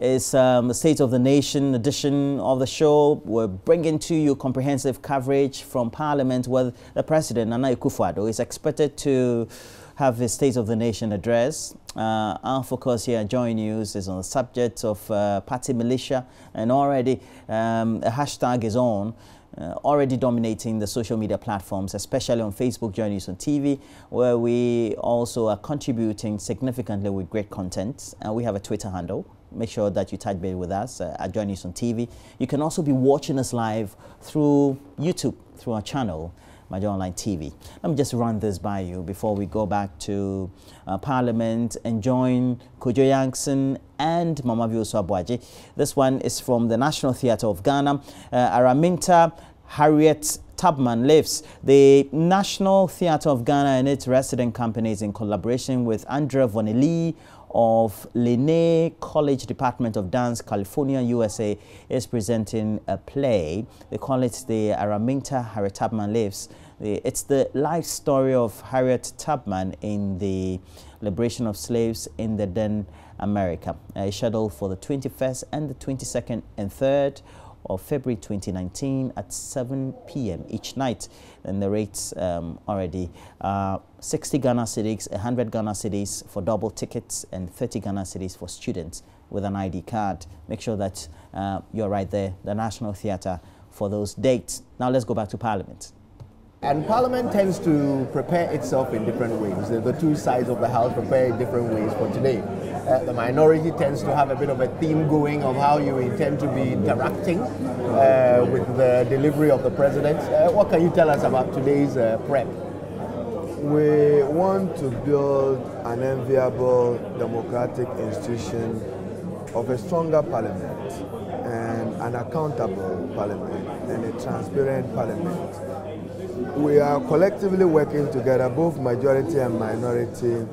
It's the State of the Nation edition of the show. We're bringing to you comprehensive coverage from Parliament, where the President, Nana Akufo-Addo, is expected to have his State of the Nation address. Our focus here at JoyNews is on the subject of party militia, and already a hashtag is on. Already dominating the social media platforms, especially on Facebook, JoyNews on TV, where we also are contributing significantly with great content. And we have a Twitter handle. Make sure that you touch base with us at JoyNews on TV. You can also be watching us live through YouTube, through our channel, Major Online TV. Let me just run this by you before we go back to Parliament and join Kojo Yankson and Mama Vioso Abuaji. This one is from the National Theatre of Ghana. Araminta Harriet Tubman lives. The National Theatre of Ghana and its resident companies, in collaboration with Andrea Vonelli of Lene College Department of Dance, California, USA, is presenting a play. They call it the Araminta Harriet Tubman Lives. It's the life story of Harriet Tubman in the liberation of slaves in the then America. Scheduled for the 21st and the 22nd and 3rd of February 2019 at 7 p.m. each night. And the rates already 60 Ghana cedis, 100 Ghana cedis for double tickets, and 30 Ghana cedis for students with an ID card. Make sure that you're right there, the National Theatre, for those dates. Now let's go back to Parliament. And Parliament tends to prepare itself in different ways. The two sides of the House prepare in different ways for today. The minority tends to have a bit of a theme going of how you intend to be interacting with the delivery of the President. What can you tell us about today's prep? We want to build an enviable democratic institution of a stronger Parliament and an accountable Parliament and a transparent Parliament. We are collectively working together, both majority and minority,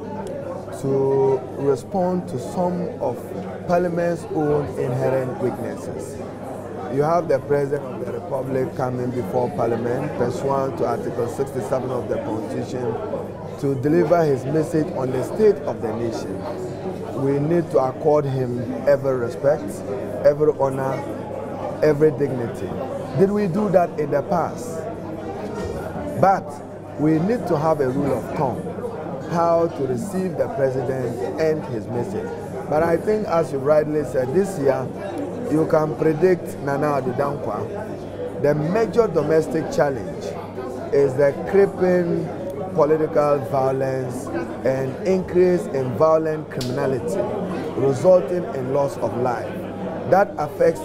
to respond to some of Parliament's own inherent weaknesses. You have the President of the Republic coming before Parliament, pursuant to Article 67 of the Constitution, to deliver his message on the state of the nation. We need to accord him every respect, every honor, every dignity. Did we do that in the past? But we need to have a rule of thumb, how to receive the President and his message. But I think, as you rightly said, this year, you can predict Nana Addo. The major domestic challenge is the creeping political violence and increase in violent criminality, resulting in loss of life. That affects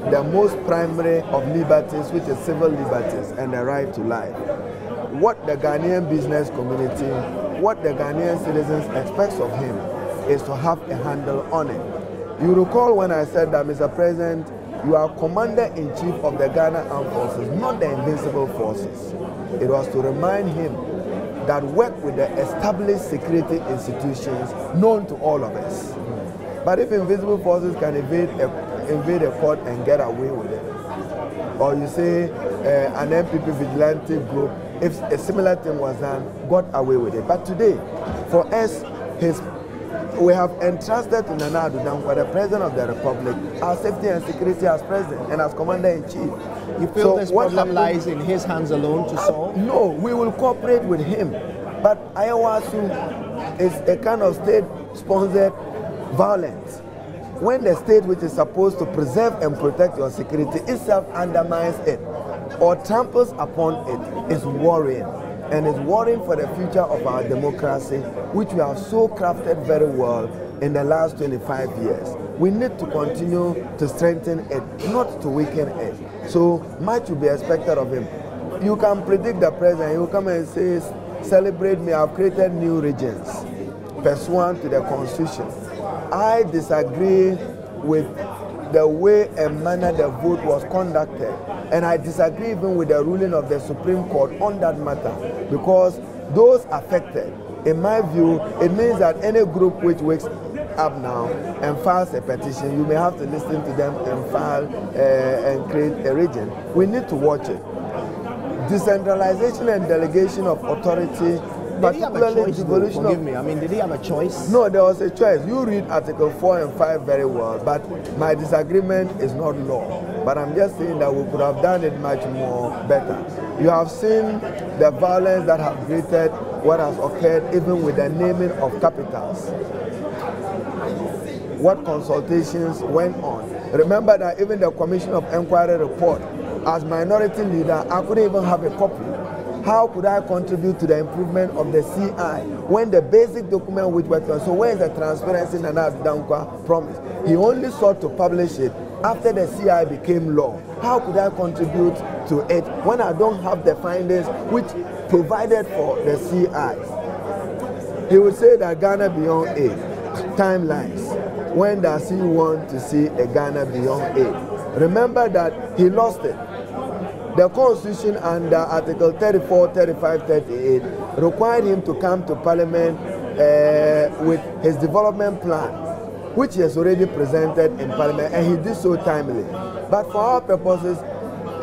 the most primary of liberties, which is civil liberties and the right to life. What the Ghanaian business community, what the Ghanaian citizens expect of him is to have a handle on it. You recall when I said that, Mr. President, you are Commander-in-Chief of the Ghana Armed Forces, not the Invincible Forces. It was to remind him that work with the established security institutions known to all of us. But if Invisible Forces can invade a court and get away with it, or you say an MPP vigilante group, if a similar thing was done, got away with it. But today, for us, we have entrusted to Nana Addo, the President of the Republic, our safety and security as President and as Commander-in-Chief. You feel this problem lies in his hands alone to solve? No, we will cooperate with him. But Ayawasu is a kind of state-sponsored violence. When the state, which is supposed to preserve and protect your security, itself undermines it or tramples upon it, is worrying. And it's worrying for the future of our democracy, which we have so crafted very well in the last 25 years. We need to continue to strengthen it, not to weaken it. So much will be expected of him. You can predict the President, he will come and say, celebrate me, I've created new regions, pursuant to the Constitution. I disagree with the way and manner the vote was conducted. And I disagree even with the ruling of the Supreme Court on that matter, because those affected, in my view, it means that any group which wakes up now and files a petition, you may have to listen to them and file and create a region. We need to watch it. Decentralization and delegation of authority particularly devolution Forgive me. I mean, did he have a choice? No, there was a choice. You read Article 4 and 5 very well, but my disagreement is not law. But I'm just saying that we could have done it much more better. You have seen the violence that has created what has occurred even with the naming of capitals. What consultations went on. Remember that even the Commission of Inquiry report, as minority leader, I couldn't even have a copy. How could I contribute to the improvement of the CI when the basic document which was done? So where is the transparency Nana Dankwa promised? He only sought to publish it after the CI became law. How could I contribute to it when I don't have the findings which provided for the CI? He would say that Ghana beyond aid, timelines. When does he want to see a Ghana beyond aid? Remember that he lost it. The Constitution under Article 34, 35, 38 required him to come to Parliament with his development plan, which he has already presented in Parliament, and he did so timely. But for our purposes,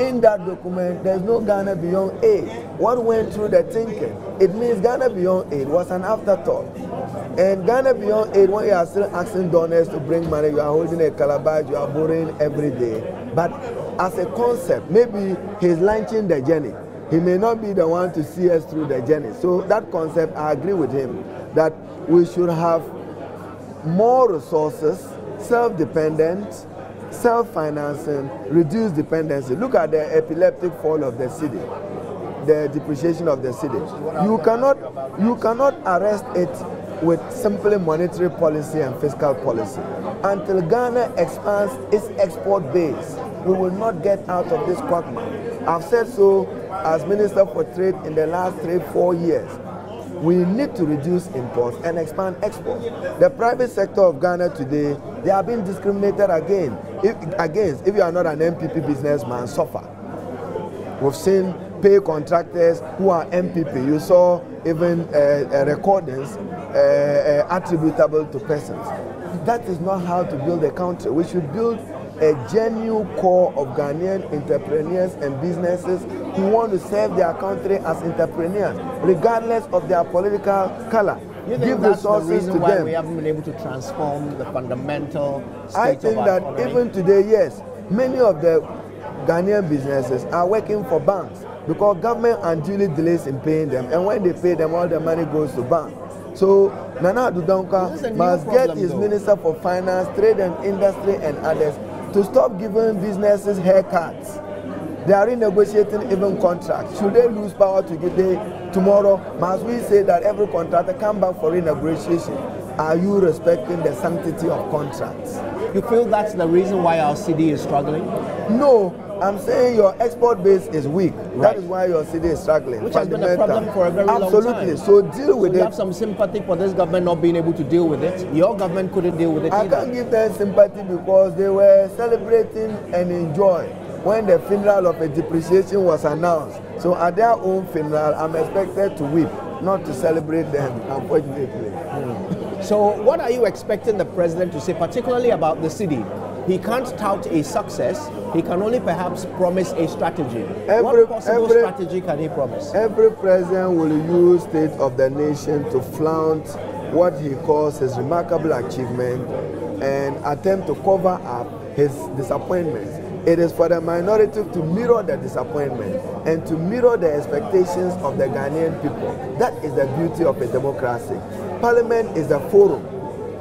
in that document, there's no Ghana beyond aid. What went through the thinking? It means Ghana beyond aid was an afterthought. And Ghana beyond aid, when you are still asking donors to bring money, you are holding a calabash, you are borrowing every day. But as a concept, maybe he's launching the journey. He may not be the one to see us through the journey. So that concept, I agree with him, that we should have more resources, self-dependent, self-financing, reduce dependency. Look at the epileptic fall of the city, the depreciation of the city. You cannot arrest it with simply monetary policy and fiscal policy. Until Ghana expands its export base, we will not get out of this quagmire. I've said so as Minister for Trade in the last 3-4 years. We need to reduce imports and expand exports. The private sector of Ghana today, they are being discriminated against. If you are not an MPP businessman, suffer. We've seen pay contractors who are MPP. You saw even recordings attributable to persons. That is not how to build a country. We should build a genuine core of Ghanaian entrepreneurs and businesses who want to serve their country as entrepreneurs, regardless of their political color. You think that's the reason why we haven't been able to transform the fundamental state I think of that our economy? even today, yes, many of the Ghanaian businesses are working for banks because government unduly delays in paying them, and when they pay them, all the money goes to bank. So Nana Addo Dankwa must get his Minister for Finance, Trade and Industry and others to stop giving businesses haircuts. They are renegotiating even contracts. Should they lose power tomorrow, must we say that every contractor come back for renegotiation? Are you respecting the sanctity of contracts? You feel that's the reason why our city is struggling? No, I'm saying your export base is weak. Right. That is why your city is struggling. Which has been a problem for a very long time. Absolutely. So deal with it. You have some sympathy for this government not being able to deal with it. Your government couldn't deal with it either. I can't give them sympathy because they were celebrating and enjoying when the funeral of a depreciation was announced. So at their own funeral, I'm expected to weep, not to celebrate them, unfortunately. So what are you expecting the president to say, particularly about the city? He can't tout a success. He can only perhaps promise a strategy. What possible strategy can he promise? Every president will use State of the Nation to flaunt what he calls his remarkable achievement and attempt to cover up his disappointments. It is for the minority to mirror the disappointment and to mirror the expectations of the Ghanaian people. That is the beauty of a democracy. Parliament is the forum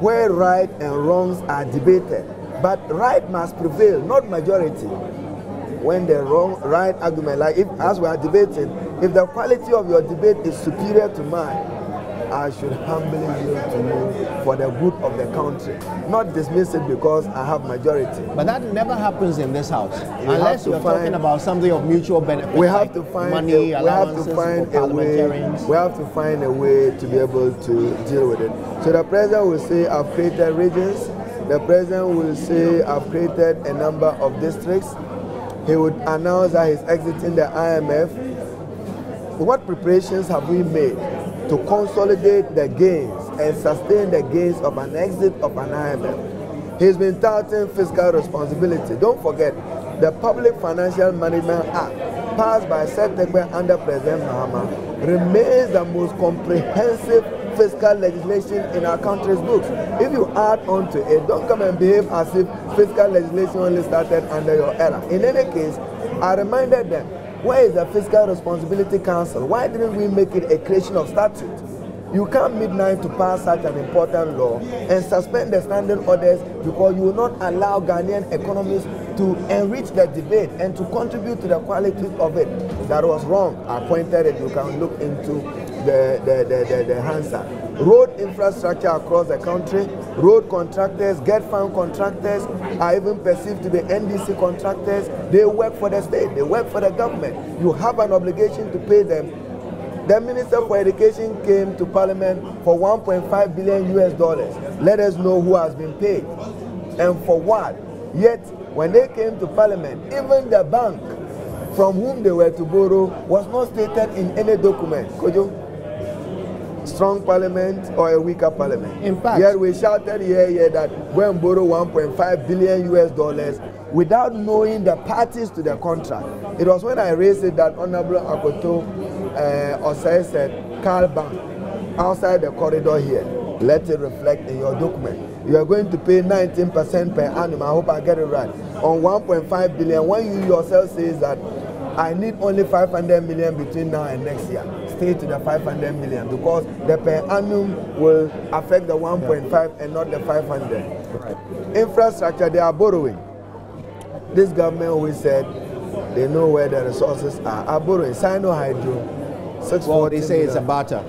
where right and wrongs are debated. But right must prevail, not majority. When the right argument, like as we are debating, if the quality of your debate is superior to mine, I should humbly yield to you for the good of the country, not dismiss it because I have majority. But that never happens in this house, unless you're talking about something of mutual benefit. We have to find money, allowances for parliamentarians. We have to find a way to be able to deal with it. So the president will say, I've created regions. The president will say, I've created a number of districts. He would announce that he's exiting the IMF. What preparations have we made to consolidate the gains and sustain the gains of an exit of an IMF? He's been touting fiscal responsibility. Don't forget, the Public Financial Management Act passed by Sektekbe under President Mahama remains the most comprehensive fiscal legislation in our country's books. If you add on to it, don't come and behave as if fiscal legislation only started under your era. In any case, I reminded them, where is the Fiscal Responsibility Council? Why didn't we make it a creation of statute? You come midnight to pass such an important law and suspend the standing orders because you will not allow Ghanaian economists to enrich the debate and to contribute to the quality of it. That was wrong. I pointed it. You can look into the answer. Road infrastructure across the country, road contractors, get found contractors are even perceived to be NDC contractors. They work for the state, they work for the government. You have an obligation to pay them. The Minister for Education came to Parliament for $1.5 billion. Let us know who has been paid and for what. Yet, when they came to Parliament, even the bank from whom they were to borrow was not stated in any document. Kojo? Strong parliament or a weaker parliament. In fact, yet we shouted here that go and borrow $1.5 billion without knowing the parties to the contract. It was when I raised it that Honorable Akufo-Addo Osei said, Carl Bank, outside the corridor here, let it reflect in your document. You are going to pay 19% per annum. I hope I get it right. On 1.5 billion, when you yourself says that I need only 500 million between now and next year. Stay to the 500 million because the per annum will affect the 1.5 and not the 500. Right. Infrastructure, they are borrowing. This government always said they know where the resources are borrowing. Hydro, 640 well, they say million. it's a barter.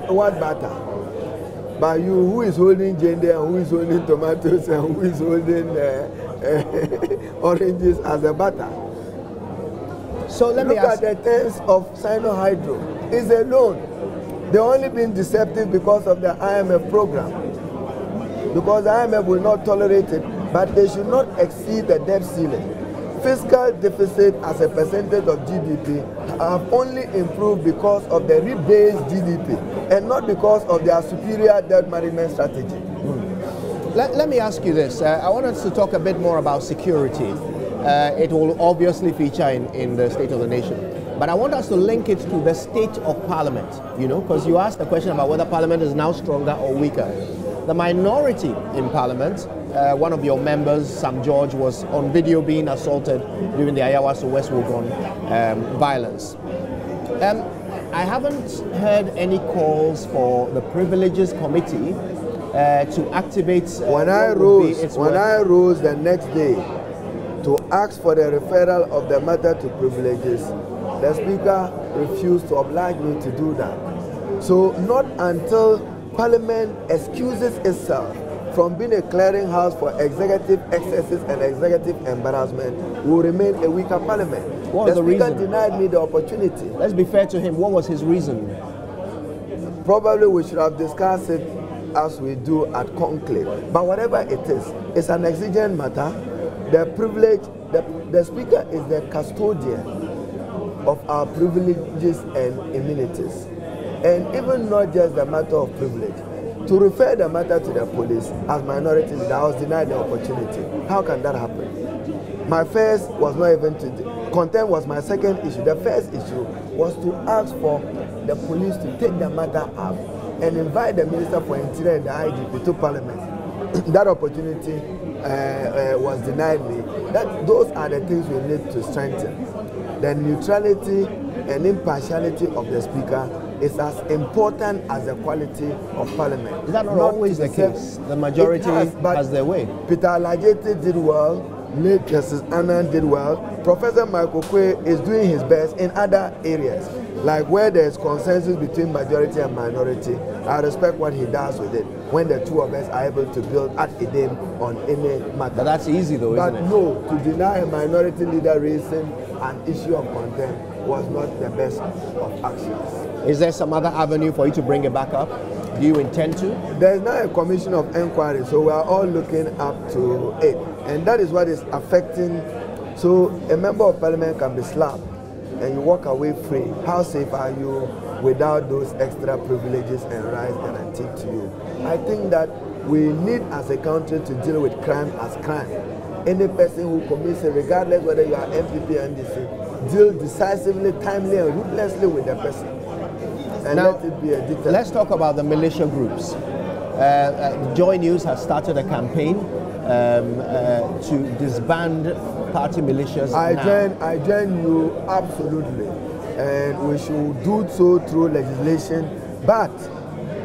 What barter? By you, who is holding gender and who is holding tomatoes and who is holding oranges as a barter? So let me ask. Look at the terms of Hydro. It's a loan. They've only been deceptive because of the IMF program. Because the IMF will not tolerate it, but they should not exceed the debt ceiling. Fiscal deficit as a percentage of GDP have only improved because of the rebased GDP and not because of their superior debt management strategy. Let me ask you this. I want us to talk a bit more about security. It will obviously feature in the State of the Nation. But I want us to link it to the state of Parliament, you know, because you asked the question about whether Parliament is now stronger or weaker. The minority in Parliament, one of your members, Sam George, was on video being assaulted during the Ayawaso West Wuogon violence. I haven't heard any calls for the Privileges Committee to activate. When I rose the next day to ask for the referral of the matter to Privileges, the Speaker refused to oblige me to do that. So not until Parliament excuses itself from being a clearinghouse for executive excesses and executive embarrassment will remain a weaker Parliament. What was the Speaker reason? denied me the opportunity. Let's be fair to him. What was his reason? Probably we should have discussed it as we do at conclave. But whatever it is, it's an exigent matter. The privilege, the Speaker is the custodian of our privileges and immunities. And even not just the matter of privilege. To refer the matter to the police as minority leader, I was denied the opportunity. How can that happen? My first was not even to, contempt was my second issue. The first issue was to ask for the police to take the matter up and invite the Minister for Interior and the IGP to Parliament. That opportunity was denied me. Those are the things we need to strengthen. The neutrality and impartiality of the Speaker is as important as the quality of Parliament. Is that not always the case? The majority has their way. Peter Alajete did well, late Justice Annan did well. Professor Michael Kwe is doing his best in other areas, like where there's consensus between majority and minority. I respect what he does with it, when the two of us are able to build at idem on any matter. But that's easy though, isn't it? But no, to deny a minority leader raising an issue of contempt was not the best of actions. Is there some other avenue for you to bring it back up? Do you intend to? There is now a commission of inquiry, so we are all looking up to it. And that is what is affecting. So a member of Parliament can be slapped and you walk away free. How safe are you without those extra privileges and rights guaranteed to you? I think that we need as a country to deal with crime as crime. Any person who commits it, regardless whether you are MPP or NDC, deal decisively, timely, and ruthlessly with the person. And Now, let it be a detail. let's talk about the militia groups. JoyNews has started a campaign to disband party militias. I join you absolutely, and we should do so through legislation, but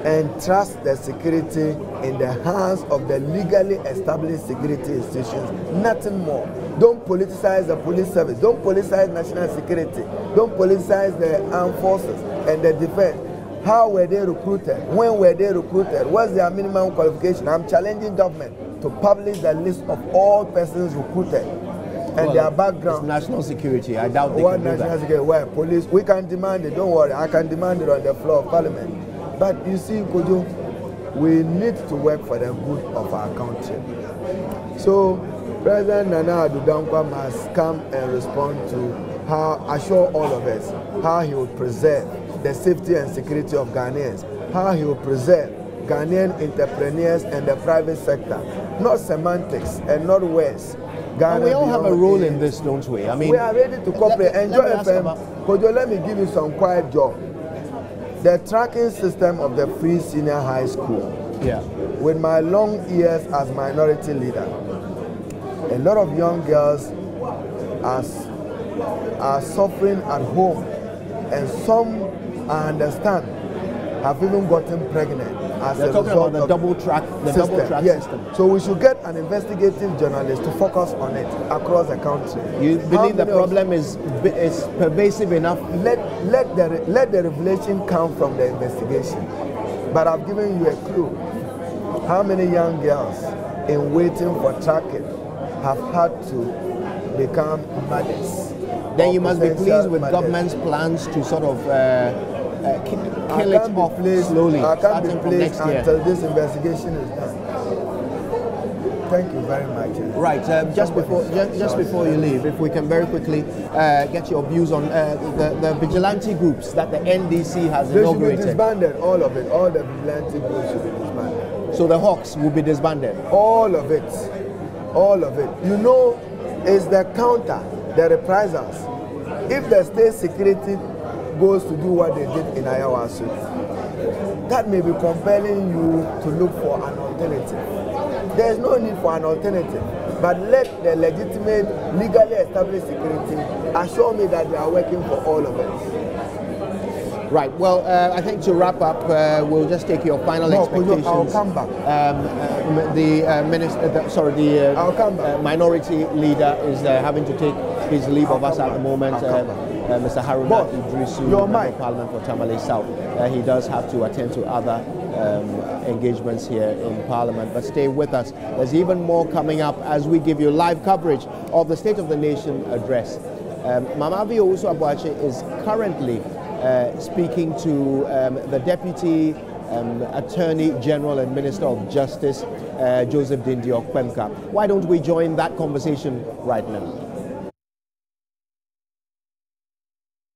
entrust the security in the hands of the legally established security institutions. Nothing more. Don't politicize the police service. Don't politicize national security. Don't politicize the armed forces and the defense. How were they recruited? When were they recruited? What's their minimum qualification? I'm challenging government to publish the list of all persons recruited and their background. National security. I doubt they What can do national that. security? Well, police. We can demand it. Don't worry. I can demand it on the floor of parliament. But you see, Kojo, we need to work for the good of our country. So President Nana Addo Dankwa must come and respond to how, assure all of us, how he will preserve the safety and security of Ghanaians, how he will preserve Ghanaian entrepreneurs and the private sector, not semantics and not words. And we all have a role in this, don't we? I mean, we are ready to cooperate. Enjoy FM. Kojo, let me give you some quiet job. The tracking system of the Free Senior High School. yeah. With my long years as minority leader, a lot of young girls are suffering at home, and some, I understand, have even gotten pregnant as They're a talking result about the of double track yes. system. So we should get an investigative journalist to focus on it across the country. You believe the problem is pervasive enough? Let the revelation come from the investigation. But I've given you a clue. How many young girls in waiting for tracking have had to become mothers? Then you must be pleased with government's plans to sort of kill it off slowly, I can't be starting from pleased next year. until this investigation is done. Thank you very much. Right, just before you leave, if we can very quickly get your views on the vigilante groups that the NDC has They should be inaugurated. disbanded, all of it. All the vigilante groups should be disbanded. So the Hawks will be disbanded. All of it. All of it. You know, it's the counter, the reprisals. If the state security goes to do what they did in Ayawasu, that may be compelling you to look for an alternative. There is no need for an alternative, but let the legitimate, legally established security assure me that they are working for all of us. Right. Well, I think to wrap up, we'll just take your final expectations. I'll come back. I'll come back. Minority leader is having to take his leave of us at the moment. Mr. Haruna Idrisu, Member of Parliament for Tamale South. He does have to attend to other engagements here in Parliament, but stay with us. There's even more coming up as we give you live coverage of the State of the Nation address. Mamavi Owusu-Aboakye is currently speaking to the Deputy Attorney General and Minister of Justice, Joseph Dindi-Okpemka. Why don't we join that conversation right now?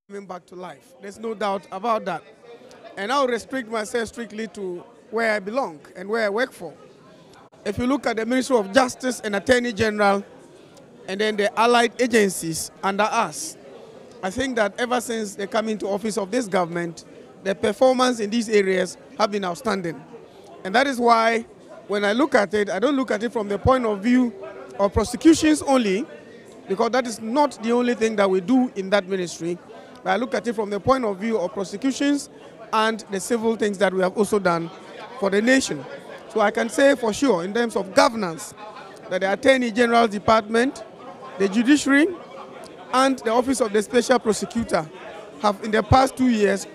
Coming back to life. There's no doubt about that. And I'll restrict myself strictly to where I belong and where I work for. If you look at the Ministry of Justice and Attorney General and then the allied agencies under us, I think that ever since they come into office of this government, the performance in these areas have been outstanding. And that is why when I look at it, I don't look at it from the point of view of prosecutions only, because that is not the only thing that we do in that ministry. But I look at it from the point of view of prosecutions and the civil things that we have also done for the nation. So I can say for sure, in terms of governance, that the Attorney General's Department, the Judiciary, and the Office of the Special Prosecutor have in the past 2 years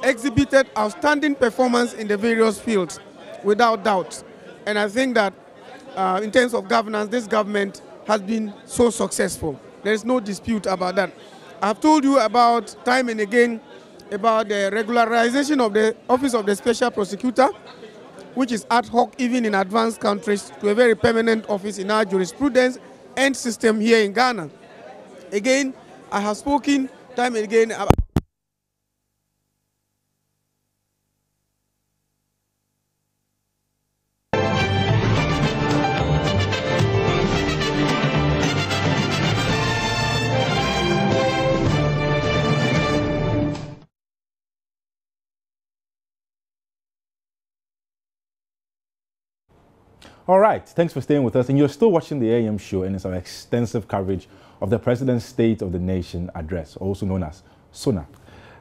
exhibited outstanding performance in the various fields, without doubt. And I think that in terms of governance, this government has been so successful. There is no dispute about that. I've told you about time and again about the regularization of the Office of the Special Prosecutor, which is ad hoc even in advanced countries, to a very permanent office in our jurisprudence and system here in Ghana. Again, I have spoken time and again about All right, thanks for staying with us. And you're still watching the AM show, and it's our extensive coverage of the President's State of the Nation address, also known as SONA.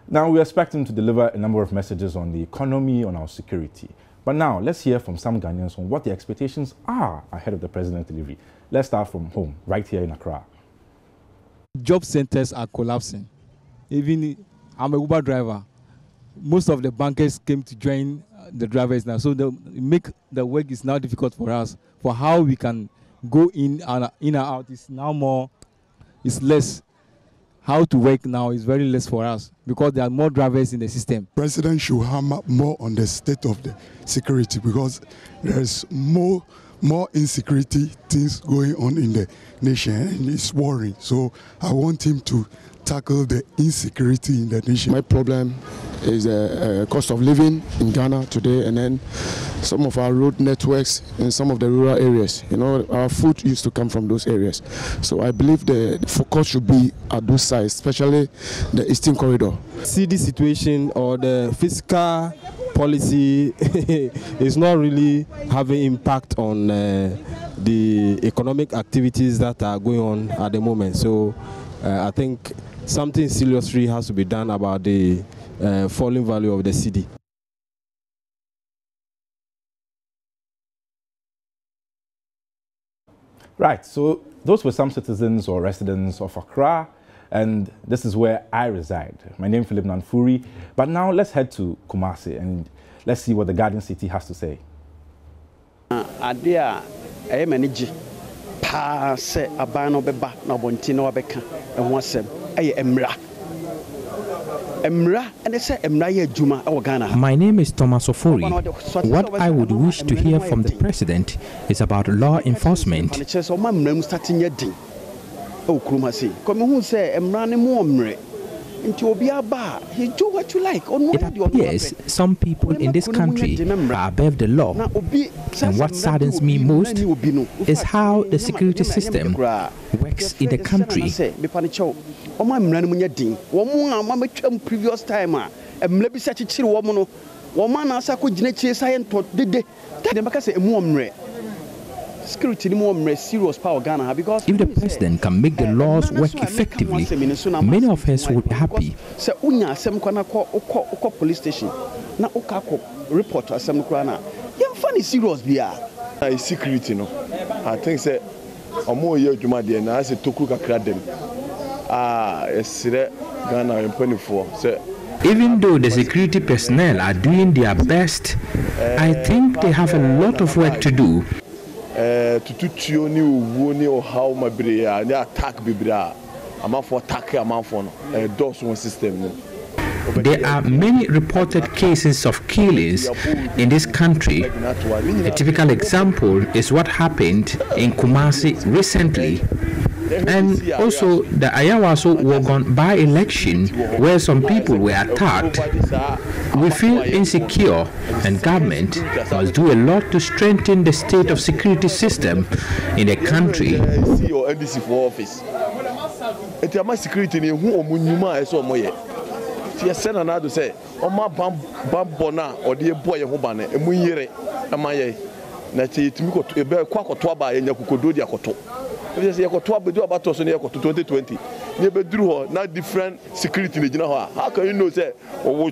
Now, we expect him to deliver a number of messages on the economy, on our security. But now, let's hear from some Ghanaians on what the expectations are ahead of the President's delivery. Let's start from home, right here in Accra. Job centers are collapsing. Even I'm a Uber driver. Most of the bankers came to join the drivers now, so make the work is now difficult for us. For how we can go in and out is now more, it's less. How to work now is very less for us because there are more drivers in the system. President should hammer more on the state of the security because there's more insecurity things going on in the nation and it's worrying. So I want him to tackle the insecurity in the nation. My problem is the cost of living in Ghana today, and then some of our road networks in some of the rural areas. You know, our food used to come from those areas. So I believe the focus should be at those sides, especially the Eastern Corridor. See the situation or the fiscal policy is not really having impact on the economic activities that are going on at the moment. So I think something seriously has to be done about the falling value of the cedi. Right, so those were some citizens or residents of Accra, and this is where I reside. My name is Philip Nanfuri, but now let's head to Kumasi and let's see what the Garden City has to say. Adia, I manage pass a bano beba, no bontino beka, and once Emra. My name is Thomas Ofori. What I would wish to hear from the president is about law enforcement. It appears some people in this country are above the law, and what saddens me most is how the security system works in the country. Previous time, security more serious power Ghana because if the president can make the laws work effectively, many of us would be happy. So unya asem kwa na ko police station na ukako report asem kwa na yem funny serious bia security no I think say omo ye adwuma de na say toku kakra dem esire Ghana empanifor say even though the security personnel are doing their best, I think they have a lot of work to do. How my attack bibra for attack system. There are many reported cases of killings in this country. A typical example is what happened in Kumasi recently, and also the Ayawaso Wogon by-election where some people were attacked. We feel insecure, and government must do a lot to strengthen the state of security system in the country. If you 2020, not different security. How can you know say or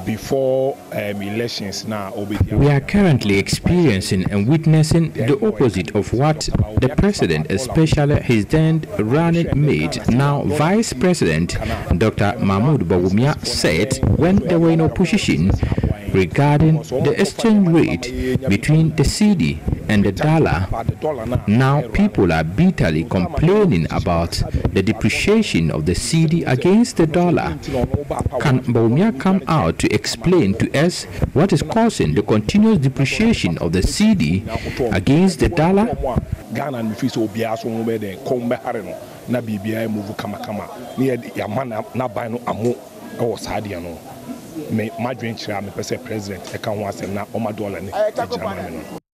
before elections now? We are currently experiencing and witnessing the opposite of what the president, especially his then running mate, now Vice President Dr. Mahmoud Bawumia, said when they were in opposition regarding the exchange rate between the cedi and the dollar. Now people are bitterly complaining about the depreciation of the cedi against the dollar. Can Bawumia come out to explain to us what is causing the continuous depreciation of the cedi against the dollar? Ghana and Fiso Biaso Mubede, Combe na BBI move kama near Yamana Nabino Amo or Sadiano. Me my drink me president I can't want na $1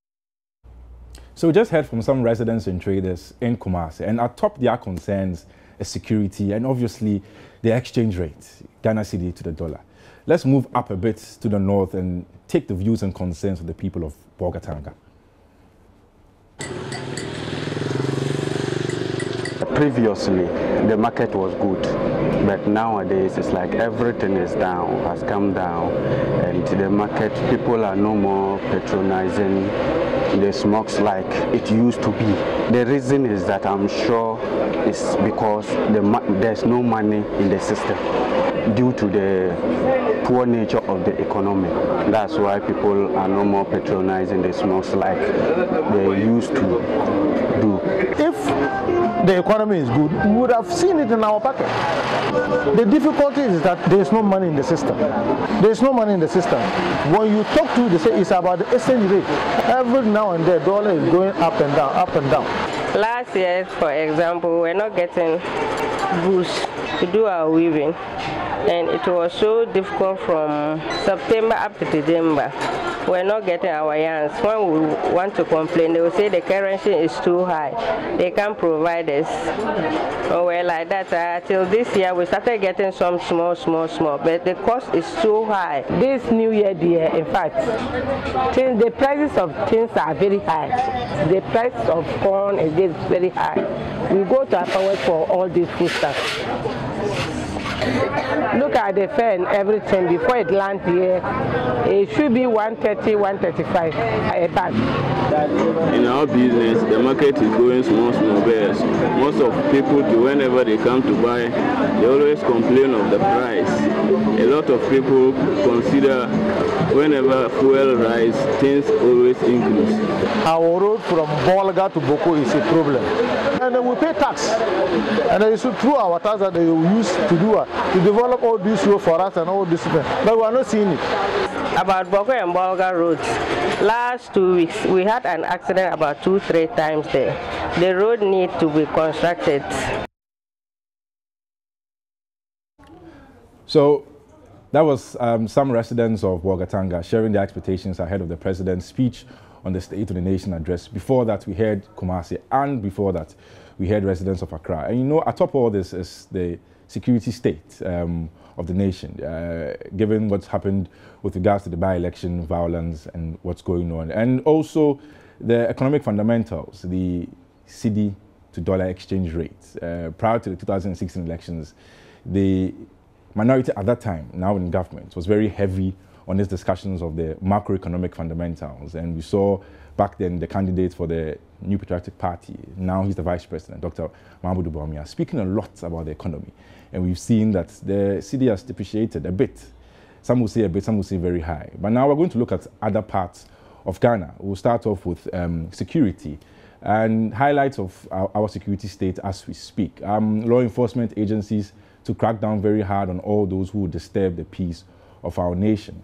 So we just heard from some residents and traders in Kumasi, and atop their concerns is security and obviously the exchange rate, Ghana cedi to the dollar. Let's move up a bit to the north and take the views and concerns of the people of Bolgatanga. Previously, the market was good, but nowadays it's like everything is down, has come down, and the market, people are no more patronizing the smokes like it used to be. The reason is that I'm sure it's because there's no money in the system due to the poor nature of the economy. That's why people are no more patronizing the smokes like they used to do. If the economy is good, we would have seen it in our pocket. The difficulty is that there is no money in the system. There is no money in the system. When you talk to, they say it's about the exchange rate. Every now and then, the dollar is going up and down, up and down. Last year, for example, we're not getting goods to do our weaving, and it was so difficult from September up to December. We're not getting our yarns. When we want to complain, they will say the currency is too high. They can't provide us. So we're like that till this year. We started getting some small, but the cost is too high. This new year, dear, in fact, since the prices of things are very high, the price of corn is very high. We go to Akufo-Addo for all these foodstuffs. Look at the fare and everything before it lands here. It should be 130, 135 a bag. In our business, the market is going small bears. Most of people, whenever they come to buy, they always complain of the price. A lot of people consider whenever fuel rise, things always increase. Our road from Bolga to Boko is a problem. And then we pay tax. And it is through our tax that they use to develop all these roads for us and all this. But we are not seeing it. About Boko and Bolga roads, last 2 weeks we had an accident about 2-3 times there. The road needs to be constructed. So that was some residents of Bolgatanga sharing their expectations ahead of the president's speech on the State of the Nation address. Before that, we heard Kumasi, and before that, we heard residents of Accra. And you know, atop all this is the security state of the nation, given what's happened with regards to the by-election violence and what's going on. And also the economic fundamentals, the cedi to dollar exchange rate. Prior to the 2016 elections, the minority at that time, now in government, was very heavy on these discussions of the macroeconomic fundamentals. And we saw back then the candidate for the New Patriotic Party, now he's the Vice President, Dr. Mahmoud Bawumia, speaking a lot about the economy. And we've seen that the cedi has depreciated a bit. Some will say a bit, some will say very high. But now we're going to look at other parts of Ghana. We'll start off with security and highlights of our security state as we speak. Law enforcement agencies to crack down very hard on all those who disturb the peace of our nation.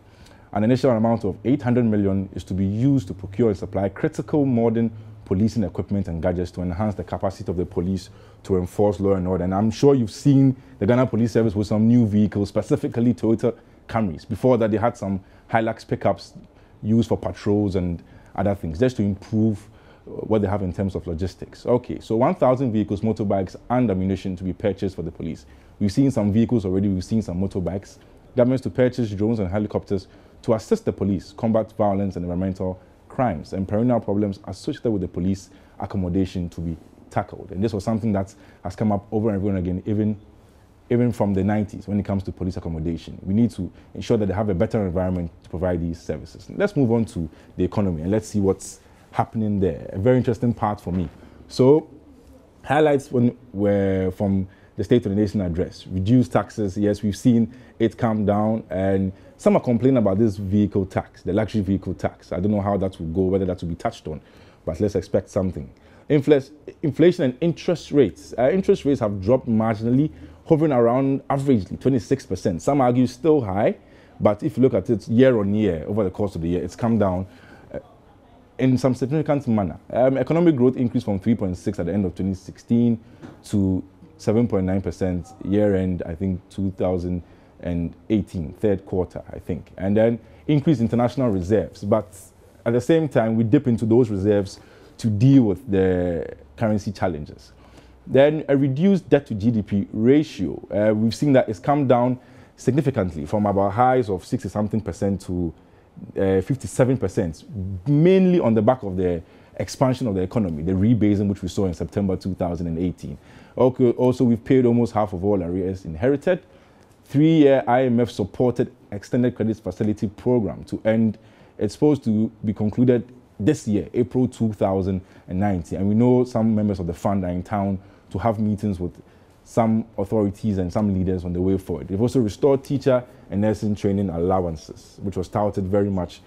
An initial amount of 800 million is to be used to procure and supply critical modern policing equipment and gadgets to enhance the capacity of the police to enforce law and order. And I'm sure you've seen the Ghana Police Service with some new vehicles, specifically Toyota Camrys. Before that, they had some Hilux pickups used for patrols and other things, just to improve what they have in terms of logistics. Okay, so 1,000 vehicles, motorbikes, and ammunition to be purchased for the police. We've seen some vehicles already, we've seen some motorbikes. Governments to purchase drones and helicopters to assist the police combat violence and environmental crimes and perennial problems associated with the police accommodation to be tackled. And this was something that has come up over and over again, even from the 90s when it comes to police accommodation. We need to ensure that they have a better environment to provide these services. Let's move on to the economy and let's see what's happening there. A very interesting part for me. So highlights were from the State of the Nation address. Reduced taxes, yes, we've seen it come down, and some are complaining about this vehicle tax, the luxury vehicle tax. I don't know how that will go, whether that will be touched on, but let's expect something. Inflation and interest rates. Interest rates have dropped marginally, hovering around averagely 26%. Some argue still high, but if you look at it year on year, over the course of the year, it's come down in some significant manner. Economic growth increased from 3.6 at the end of 2016 to 7.9% year-end, I think, 2018, third quarter, I think. And then increased international reserves. But at the same time, we dip into those reserves to deal with the currency challenges. Then a reduced debt to GDP ratio. We've seen that it's come down significantly from about highs of 60-something% to 57%, mainly on the back of the expansion of the economy, the rebasing which we saw in September 2018. Also, we've paid almost half of all arrears inherited. 3-year IMF-supported extended credit facility program to end. It's supposed to be concluded this year, April 2019. And we know some members of the fund are in town to have meetings with some authorities and some leaders on the way forward. They've also restored teacher and nursing training allowances, which was touted very much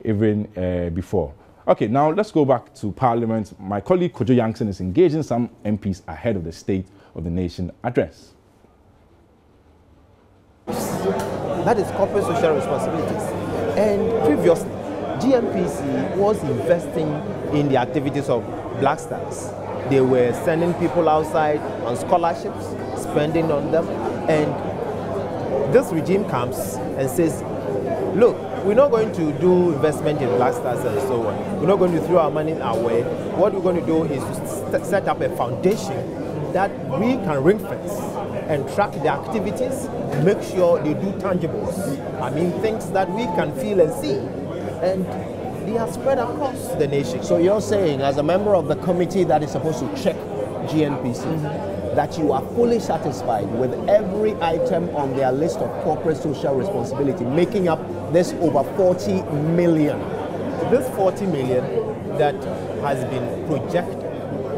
even before. Okay, now let's go back to Parliament. My colleague Kojo Yankson is engaging some MPs ahead of the State of the Nation address. That is corporate social responsibilities. And previously, GNPC was investing in the activities of Black Stars. They were sending people outside on scholarships, spending on them, and this regime comes and says, look, we're not going to do investment in Black Stars and so on. We're not going to throw our money away. What we're going to do is to set up a foundation that we can ring fence and track the activities, make sure they do tangibles. I mean, things that we can feel and see. And they are spread across the nation. So you're saying, as a member of the committee that is supposed to check GNPC, that you are fully satisfied with every item on their list of corporate social responsibility, making up this over 40 million. This 40 million that has been projected,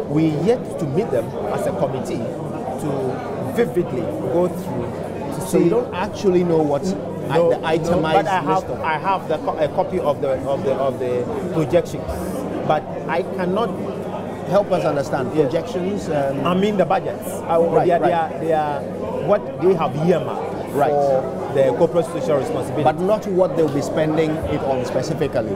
we yet to meet them as a committee to vividly go through. So you don't actually know what's the itemized list. But I have a copy of the projections, but I cannot help us understand projections. I mean the budgets. They are what they have earmarked for the corporate social responsibility, but not what they'll be spending it on specifically.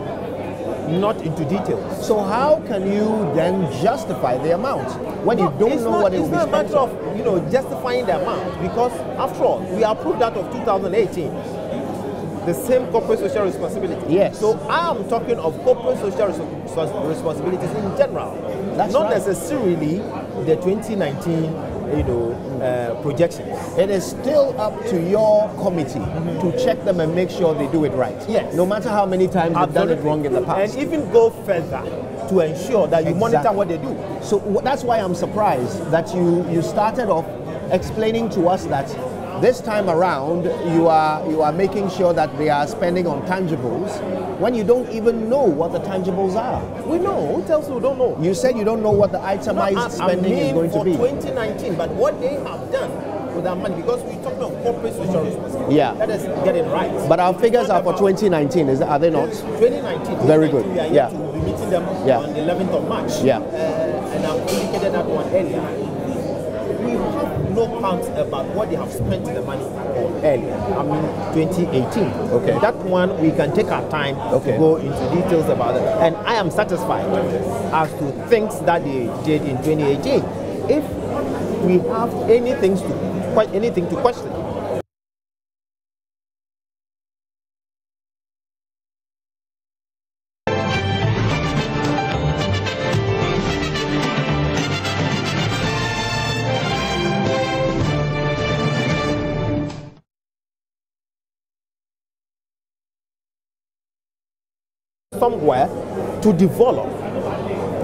Not into details. So how can you then justify the amount when you don't know what it will be spent on? It's not a matter of justifying the amount, because after all, we approved that of 2018. The same corporate social responsibility. Yes. So I am talking of corporate social responsibilities in general. That's not right. necessarily the 2019 projections. It is still up to your committee to check them and make sure they do it right. Yes. No matter how many times they've done it wrong in the past. And even go further to ensure that you monitor what they do. So that's why I'm surprised that you started off explaining to us that this time around you are making sure that they are spending on tangibles when you don't even know what the tangibles are. We know. Who tells you we don't know? You said you don't know what the itemized spending is going to be. For 2019, but what they have done with that money, because we're talking of corporate social responsibility. Yeah. Let us get it right. But our figures are for 2019, are they not? 2019. Very good. We are yet to be meeting them on the 11th of March. Yeah. And I've indicated that one earlier. We have no counts about what they have spent the money on earlier. I mean, 2018. Okay. That one, we can take our time to go into details about it. And I am satisfied as to things that they did in 2018. If we have anything to question, somewhere to develop.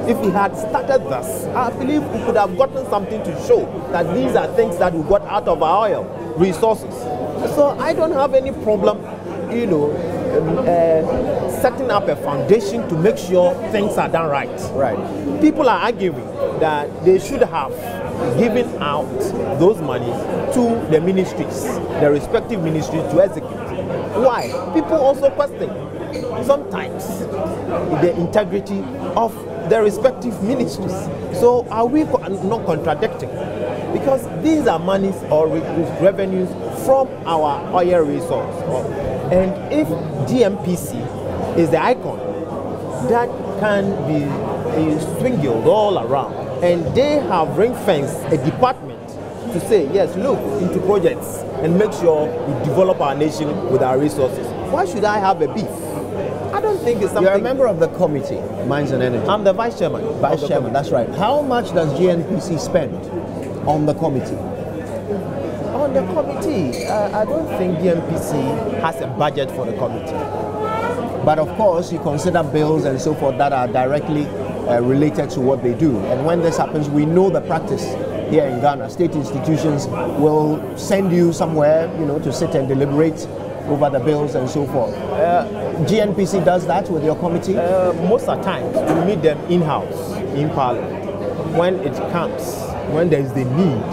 If we had started this, I believe we could have gotten something to show that these are things that we got out of our oil resources. So I don't have any problem, setting up a foundation to make sure things are done right. Right. People are arguing that they should have given out those money to the ministries, the respective ministries to execute. Why? People also question sometimes the integrity of the respective ministries. So are we not contradicting? Because these are monies or revenues from our oil resource. And if GMPC is the icon that can be swingled all around, and they have ring-fenced a department to say, yes, look into projects and make sure we develop our nation with our resources, why should I have a beef? I don't think it's something. You're a member of the committee, Mines and Energy. I'm the vice chairman. Vice chairman, that's right. How much does GNPC spend on the committee? On the committee, I don't think the MPC has a budget for the committee. But of course, you consider bills and so forth that are directly related to what they do. And when this happens, we know the practice here in Ghana. State institutions will send you somewhere, to sit and deliberate over the bills and so forth. GNPC does that with your committee? Most of the time, we meet them in-house, in Parliament. When it comes, when there is the need,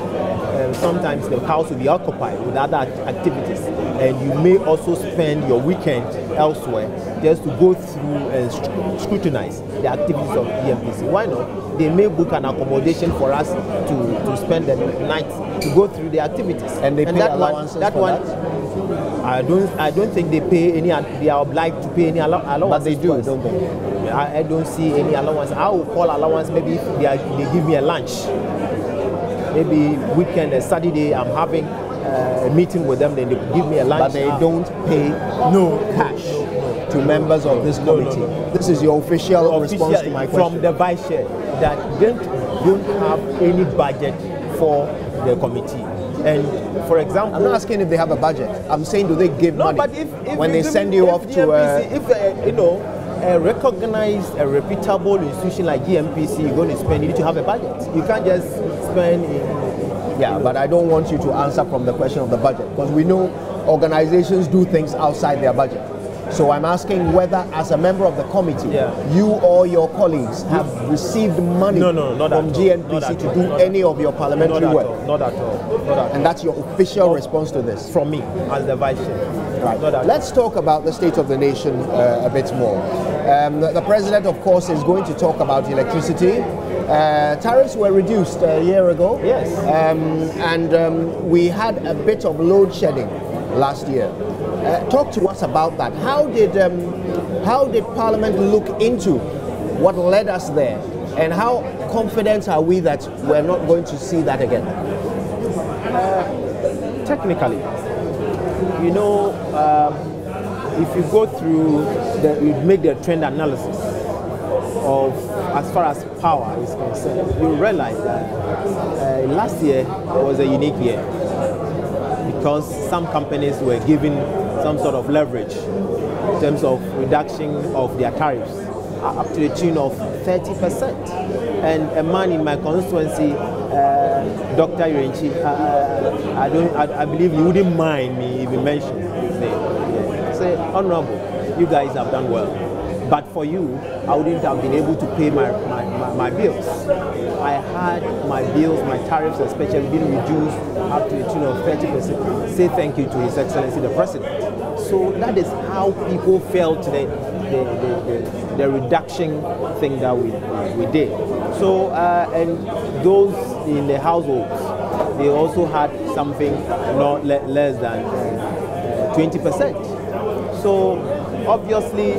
sometimes the house will be occupied with other activities, and you may also spend your weekend elsewhere just to go through and scrutinize the activities of the MPC. Why not? They may book an accommodation for us to spend the night to go through the activities. And they pay allowances for that? I don't think they pay any. They are obliged to pay any allowance. But they do, don't they? I don't see any allowance. I will call allowance maybe if they give me a lunch. Maybe weekend, a Saturday, I'm having a meeting with them, then they give me a lunch. But they don't pay cash to members of this committee. No. This is your official response to my question. From the vice chair, that don't have any budget for the committee. And for example, I'm not asking if they have a budget. I'm saying, do they give money but if when they send you off to a recognized, a reputable institution like GMPC, you're going to spend, you need to have a budget. You can't just spend Yeah, but I don't want you to answer from the question of the budget, because we know organizations do things outside their budget. So I'm asking whether, as a member of the committee, you or your colleagues have received money from GNPC to do any of your parliamentary work. Not at all. And that's your official response to this? From me, as the vice chair. Right. Let's talk about the state of the nation a bit more. The president, of course, is going to talk about electricity. Tariffs were reduced a year ago. Yes. We had a bit of load shedding last year. Talk to us about that. How did Parliament look into what led us there, and how confident are we that we're not going to see that again? Technically, if you go through, you make the trend analysis of as far as power is concerned, you realize that last year was a unique year because some companies were given some sort of leverage in terms of reduction of their tariffs up to the tune of 30%. And a man in my constituency, Dr. Yurenchi, I believe you wouldn't mind me even mentioning his name. Say, Honorable, you guys have done well. But for you, I wouldn't have been able to pay my bills. I had my bills, my tariffs especially, been reduced up to the tune of 30%. Say thank you to His Excellency the President. So that is how people felt the reduction thing that we did. So, and those in the households, they also had something not less than 20%. So, obviously,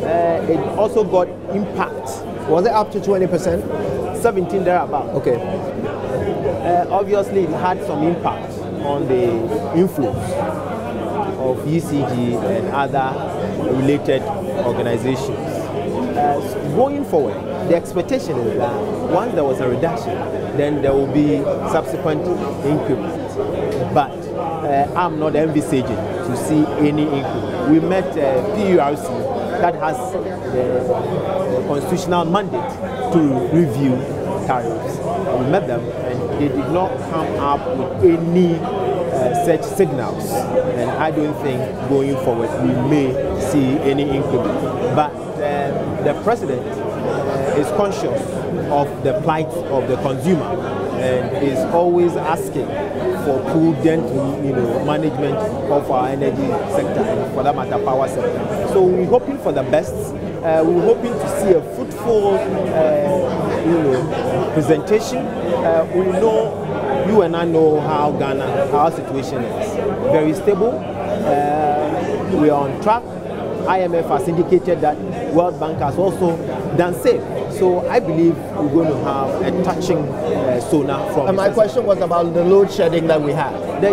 it also got impact. Was it up to 20%? 17 thereabout. Okay. Obviously, it had some impact on the inflows of ECG and other related organizations. Going forward, the expectation is that once there was a reduction, then there will be subsequent increment. But I'm not envisaging to see any increment. We met PURC that has the constitutional mandate to review tariffs. We met them and they did not come up with any such signals. And I don't think going forward we may see any increment. But the president is conscious of the plight of the consumer and is always asking for prudent management of our energy sector and for that matter power sector. So we're hoping for the best. We're hoping to see a fruitful presentation. We know, you and I know how Ghana, our situation is. Very stable. We are on track. IMF has indicated that World Bank has also done same. So I believe we're going to have a touching sonar from. And my question was about the load shedding that we had. The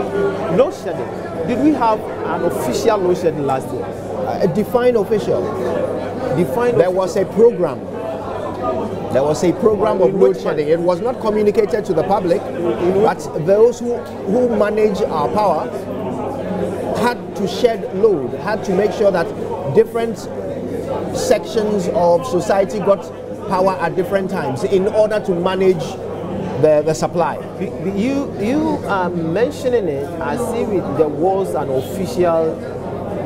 load shedding. Did we have an official load shedding last year? A defined official. There was a program There was a program of load shedding. It was not communicated to the public, but those who manage our power had to shed load, had to make sure that different sections of society got power at different times in order to manage the supply. You are mentioning it as if there was an official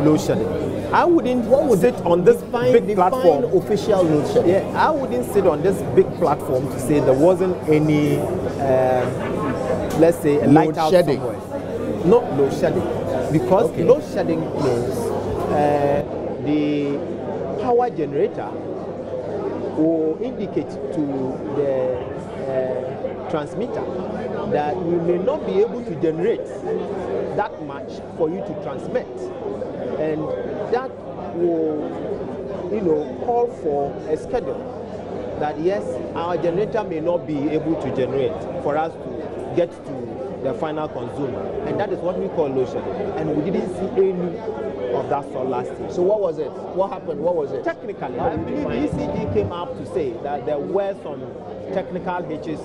load shedding. I wouldn't sit on this big platform. Official load shedding. Yeah, I wouldn't sit on this big platform to say there wasn't any, let's say, a lighthouse somewhere. Not load shedding, because load shedding means the power generator will indicate to the transmitter that we may not be able to generate that much for you to transmit, and that will, call for a schedule that yes, our generator may not be able to generate for us to get to the final consumer, and that is what we call load shedding. And we didn't see any of that sort last year. So what was it? What happened? What was it? Technically, I believe ECG came out to say that there were some technical hitches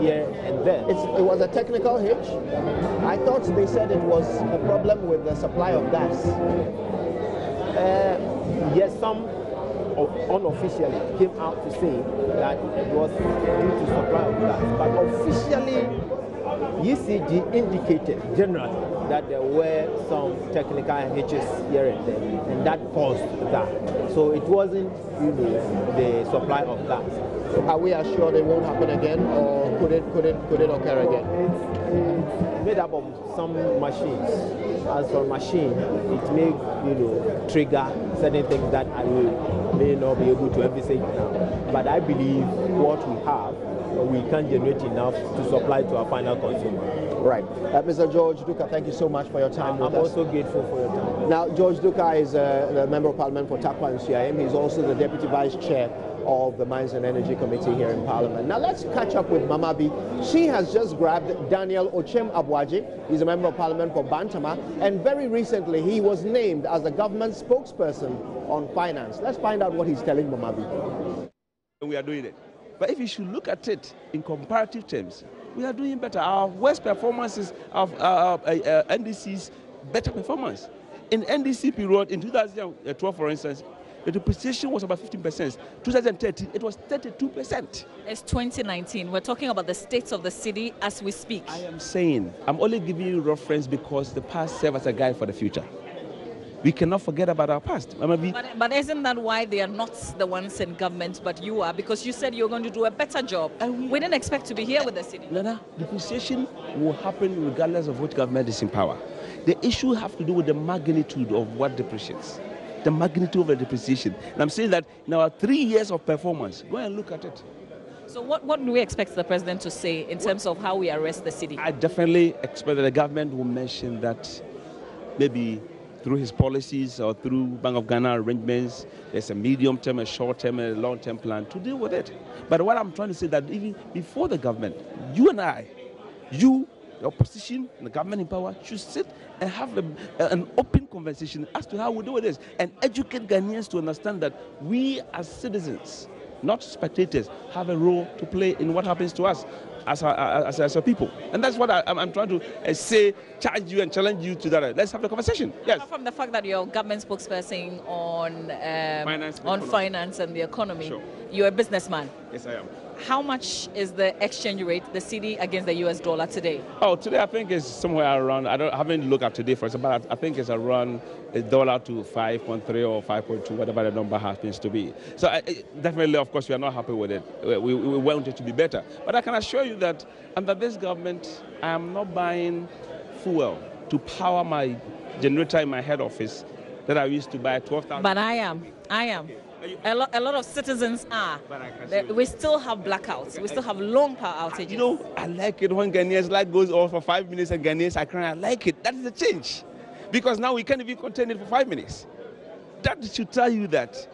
here and there. It was a technical hitch? I thought they said it was a problem with the supply of gas. Yes, some unofficially came out to say that it was due to supply of gas, but officially ECG indicated generally that there were some technical hitches here and there, and that caused that. So it wasn't the supply of gas. Are we assured it won't happen again, or could it occur again? It's made up of some machines. As for machine, it may trigger certain things that I may not be able to envisage now. But I believe what we have, we can generate enough to supply to our final consumer. Right. Mr. George Duka, thank you so much for your time with us. I'm also grateful for your time. Now, George Duka is the Member of Parliament for Takwa and CIM. He's also the Deputy Vice Chair of the Mines and Energy Committee here in Parliament. Now, let's catch up with Mamabi. She has just grabbed Daniel Ochem Abuaji. He's a Member of Parliament for Bantama, and very recently he was named as the government spokesperson on finance. Let's find out what he's telling Mamabi. We are doing it. But if you should look at it in comparative terms, we are doing better. Our worst performances of NDC's better performance. In NDC period, in 2012, for instance, the depreciation was about 15%. 2013, it was 32%. It's 2019. We're talking about the states of the city as we speak. I am saying, I'm only giving you reference because the past serves as a guide for the future. We cannot forget about our past. But isn't that why they are not the ones in government, but you are? Because you said you're going to do a better job. We didn't expect to be here with the city. Nana, depreciation will happen regardless of which government is in power. The issue has to do with the magnitude of what depreciates, the magnitude of the depreciation. And I'm saying that in our 3 years of performance, go and look at it. So what do we expect the president to say in terms of how we arrest the city? I definitely expect that the government will mention that maybe through his policies or through Bank of Ghana arrangements, there's a medium-term, a short-term, and a long-term plan to deal with it. But what I'm trying to say is that even before the government, you and I, the opposition, and the government in power, should sit and have an open conversation as to how we do this and educate Ghanaians to understand that we as citizens, not spectators, have a role to play in what happens to us as a people. And that's what I'm trying to say, charge you and challenge you to that. Let's have the conversation. Yes. Apart from the fact that you're a government spokesperson on finance and the economy, sure. You're a businessman. Yes, I am. How much is the exchange rate, the cedi against the US dollar today? Oh, today I think it's somewhere around, I haven't looked at today for example, but I think it's around $1 to 5.3 or 5.2, whatever the number happens to be. So definitely, of course, we are not happy with it. We want it to be better. But I can assure you that under this government, I am not buying fuel to power my generator in my head office that I used to buy 12,000. But I am. A lot of citizens are. We still have blackouts. We still have long power outages. You know, I like it when Ghanaians light goes off for 5 minutes and Ghanaians are crying. I like it. That is a change. Because now we can't even contain it for 5 minutes. That should tell you that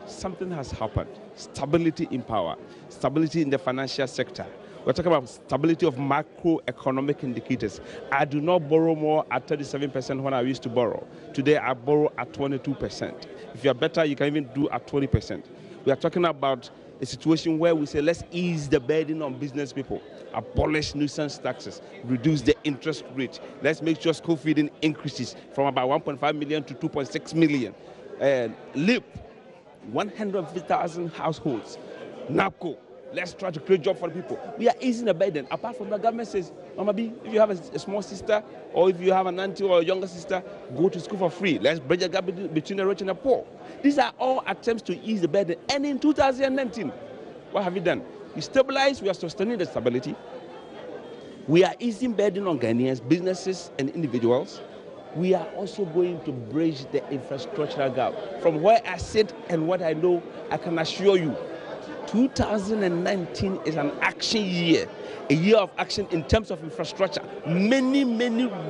something has happened. Stability in power. Stability in the financial sector. We're talking about stability of macroeconomic indicators. I do not borrow more at 37% when I used to borrow. Today, I borrow at 22%. If you're better, you can even do at 20%. We are talking about a situation where we say, let's ease the burden on business people, abolish nuisance taxes, reduce the interest rate. Let's make sure school feeding increases from about 1.5 million to 2.6 million. LIP, 150,000 households. NAPCO, let's try to create jobs for the people. We are easing the burden. Apart from the government says, Mama B, if you have a small sister or if you have an auntie or a younger sister, go to school for free. Let's bridge the gap between the rich and the poor. These are all attempts to ease the burden. And in 2019, what have we done? We stabilize, we are sustaining the stability. We are easing burden on Ghanaians, businesses and individuals. We are also going to bridge the infrastructural gap. From where I sit and what I know, I can assure you, 2019 is an action year, a year of action in terms of infrastructure. Many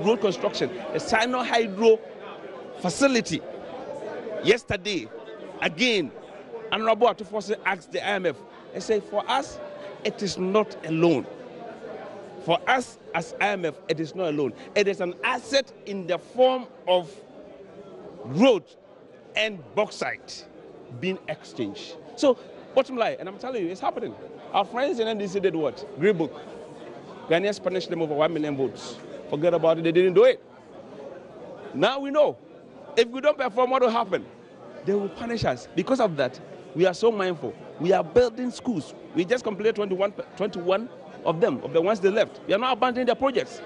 road construction. The Sino Hydro facility. Yesterday, again, Honorable Akufo-Addo asked the IMF, and said, for us, it is not a loan. For us as IMF, it is not a loan. It is an asset in the form of road and bauxite being exchanged. So, bottom line, and I'm telling you, it's happening. Our friends in NDC did what? Green Book. Ghanaians punished them over 1 million votes. Forget about it, they didn't do it. Now we know. If we don't perform, what will happen? They will punish us. Because of that, we are so mindful. We are building schools. We just completed 21 of them, of the ones they left. We are not abandoning their projects.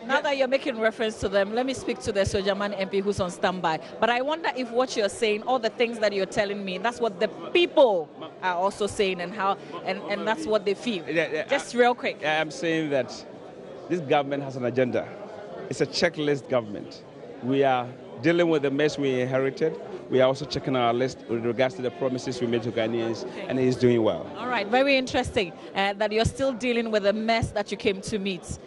Now that you're making reference to them, let me speak to the Sojaman MP who's on standby. But I wonder if what you're saying, all the things that you're telling me, that's what the people are also saying and how, and that's what they feel. Just real quick. I'm saying that this government has an agenda. It's a checklist government. We are dealing with the mess we inherited. We are also checking our list with regards to the promises we made to Ghanaians, and he's doing well. All right, very interesting that you're still dealing with the mess that you came to meet.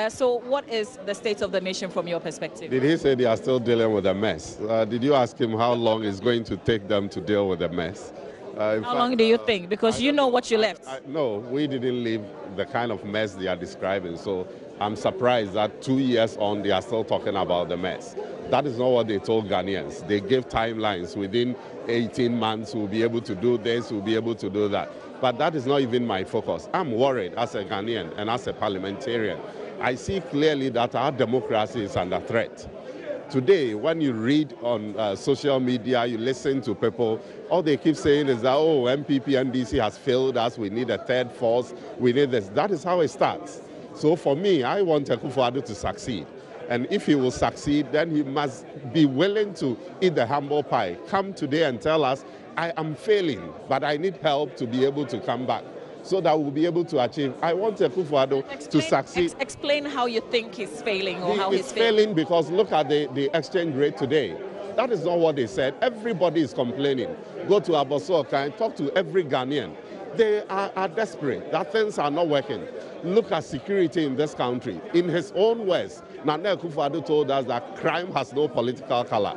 So what is the state of the nation from your perspective? Did he say they are still dealing with the mess? Did you ask him how long it's going to take them to deal with the mess? How long do you think? Because you know what you left. No, we didn't leave the kind of mess they are describing. So I'm surprised that 2 years on, they are still talking about the mess. That is not what they told Ghanaians. They gave timelines. Within 18 months, we'll be able to do this, we'll be able to do that. But that is not even my focus. I'm worried as a Ghanaian and as a parliamentarian. I see clearly that our democracy is under threat. Today, when you read on social media, you listen to people, all they keep saying is that, oh, MPP NDC has failed us, we need a third force, we need this. That is how it starts. So for me, I want Akufo-Addo to succeed. And if he will succeed, then he must be willing to eat the humble pie. Come today and tell us, I am failing, but I need help to be able to come back so that we'll be able to achieve. I want Akufo-Addo to succeed. Explain how you think he's failing or how he's failing because look at the exchange rate today. That is not what they said. Everybody is complaining. Go to Abosoka and talk to every Ghanaian. They are desperate, that things are not working. Look at security in this country. In his own words, Nana Akufo-Addo told us that crime has no political color.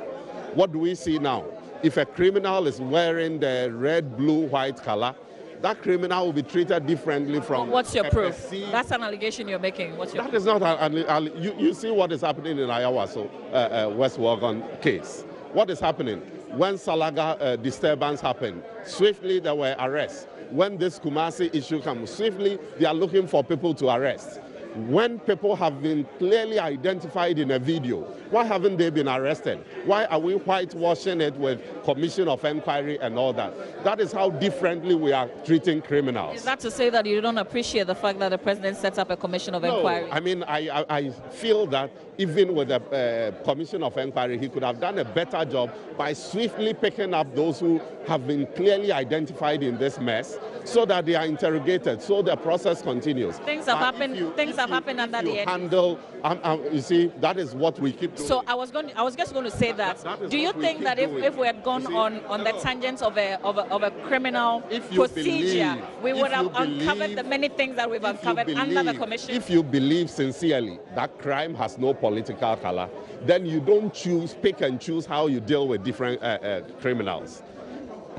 What do we see now? If a criminal is wearing the red, blue, white color, that criminal will be treated differently from... What's your proof? That's an allegation you're making. What's your proof? That is not... You see what is happening in Ayawaso, West Wagon case. What is happening? When Salaga disturbance happened, swiftly there were arrests. When this Kumasi issue comes, swiftly they are looking for people to arrest. When people have been clearly identified in a video, why haven't they been arrested? Why are we whitewashing it with commission of inquiry and all that? That is how differently we are treating criminals. Is that to say that you don't appreciate the fact that the president sets up a commission of inquiry? I mean, I feel that even with a commission of inquiry, he could have done a better job by swiftly picking up those who have been clearly identified in this mess so that they are interrogated, so the process continues. Things have happened. Things have happened under the end. Handle. You see, that is what we keep doing. So I was just going to say that. Do you think that if we had gone on the tangents of a criminal procedure, we would have uncovered the many things that we've uncovered under the commission? If you believe sincerely that crime has no political color, then you don't pick and choose how you deal with different criminals.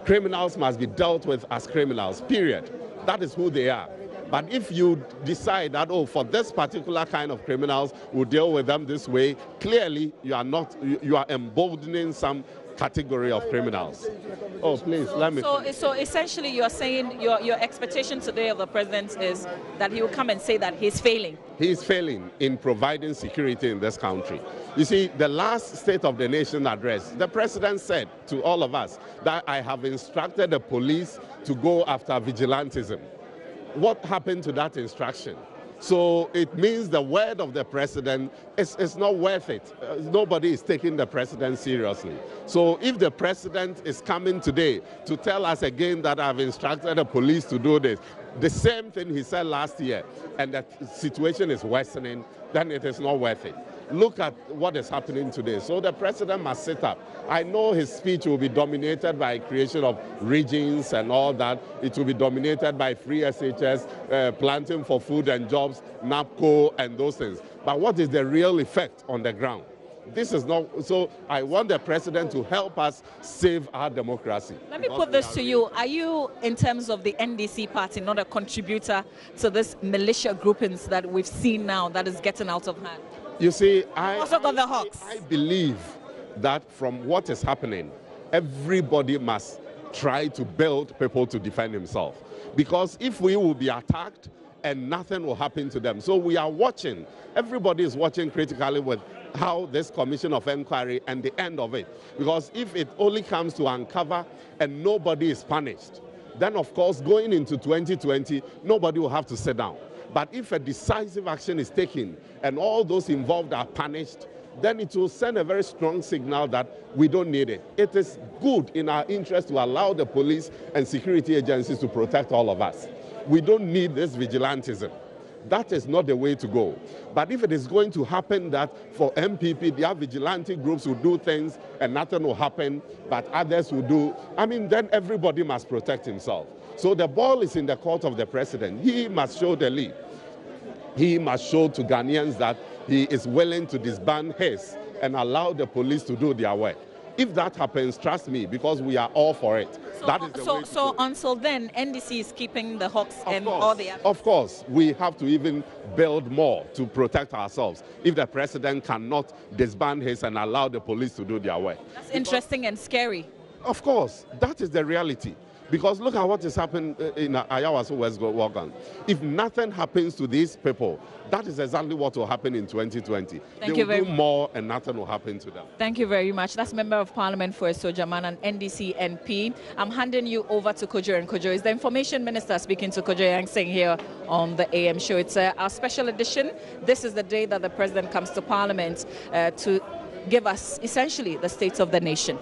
Criminals must be dealt with as criminals, period. That is who they are. But if you decide that, oh, for this particular kind of criminals, we'll deal with them this way, clearly you are emboldening some category of criminals. Oh, please, let me... So essentially you're saying your expectation today of the president is that he will come and say that he's failing. He's failing in providing security in this country. You see, the last State of the Nation address, the president said to all of us that I have instructed the police to go after vigilantism. What happened to that instruction? So it means the word of the president is not worth it. Nobody is taking the president seriously. So if the president is coming today to tell us again that I've instructed the police to do this, the same thing he said last year, and that situation is worsening, then it is not worth it. Look at what is happening today. So the president must sit up. I know his speech will be dominated by creation of regions and all that. It will be dominated by free SHS, planting for food and jobs, NAPCO and those things. But what is the real effect on the ground? This is not, so I want the president to help us save our democracy. Let me put this to you. Are you, in terms of the NDC party, not a contributor to this militia groupings that we've seen now that is getting out of hand? You see, I believe that from what is happening, everybody must try to build people to defend himself. Because if we will be attacked and nothing will happen to them. So we are watching, everybody is watching critically with how this commission of inquiry and the end of it. Because if it only comes to uncover and nobody is punished, then of course going into 2020, nobody will have to sit down. But if a decisive action is taken and all those involved are punished, then it will send a very strong signal that we don't need it. It is good in our interest to allow the police and security agencies to protect all of us. We don't need this vigilantism. That is not the way to go. But if it is going to happen that for MPP, their vigilante groups will do things and nothing will happen, but others will do, then everybody must protect himself. So the ball is in the court of the president. He must show the lead. He must show to Ghanaians that he is willing to disband his and allow the police to do their work. If that happens, trust me, because we are all for it. So until then, NDC is keeping the Hawks and all the others? Of course, we have to even build more to protect ourselves if the president cannot disband his and allow the police to do their work. That's interesting and scary. Of course, that is the reality. Because look at what has happened in Ayawaso West Wogan. If nothing happens to these people, that is exactly what will happen in 2020. They will do more and nothing will happen to them. Thank you very much. That's Member of Parliament for Sojaman and NDC MP. I'm handing you over to Kojo, and Kojo is the Information Minister speaking to Kojo Yangsing here on the AM show. It's our special edition. This is the day that the President comes to Parliament to give us essentially the state of the nation.